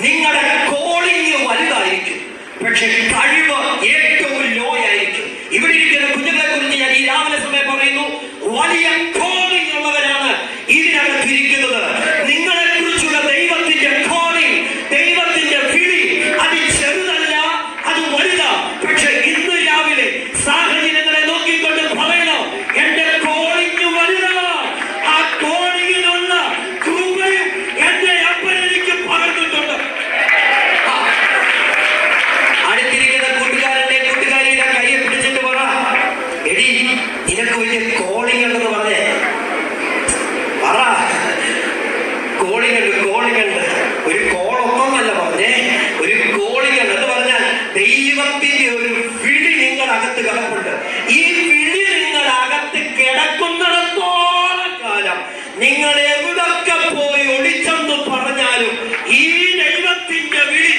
നിങ്ങളുടെ കോളിംഗ് വലുതായിരിക്കും, പക്ഷെ കഴിവ് ഏറ്റവും ലോ ആയിരിക്കും. ഇവിടെ ഇരിക്കുന്ന കുഞ്ഞുങ്ങളെ കുറിച്ച് ഞാൻ ഈ രാവിലെ സമയം പറയുന്നു, വലിയ കോളിംഗ് ഉള്ളവരാണ് ഇതിനകത്തിരിക്കുന്നത്. നിങ്ങളെ കുറിച്ചുള്ള ദൈവത്തിന്റെ കോളിംഗ്, ദൈവത്തിന്റെ വിളി, അത് ചെറുതല്ല, അത് വലുതാ. പക്ഷെ ഇന്ന് രാവിലെ സാഹചര്യങ്ങളെ നോക്കിക്കൊണ്ട് പറയണം, എന്റെ കോളിംഗ് വലുതാ. ആ കോളിംഗിനുള്ള കൃപയും എന്റെ അപ്പൻ എനിക്ക് പകർന്നിട്ടുണ്ട്. അടുത്തിരിക്കുന്ന കൂട്ടുകാരന്റെ കൂട്ടുകാരിയുടെ കയ്യെ പിടിച്ചിട്ട് പറ, എടി നിനക്ക് വലിയ കോളിംഗ് ഉണ്ടെന്ന് പറഞ്ഞേ. പറ, കോളിംഗ് ഉണ്ട്, കോളിംഗ് ഉണ്ട്. ഒരു കോളൊന്നല്ല പറഞ്ഞേ, ഒരു കോളിംഗ് ഉണ്ട് എന്ന് പറഞ്ഞാൽ ദൈവത്തിന്റെ ഒരു വിളി നിങ്ങളകത്ത് കിടപ്പുണ്ട്. ഈ വിളി നിങ്ങളകത്ത് കിടക്കുന്നിടത്തോളം കാലം നിങ്ങൾ എവിടൊക്കെ പോയി ഒളിച്ചെന്ന് പറഞ്ഞാലും ഈ ദൈവത്തിന്റെ വിളി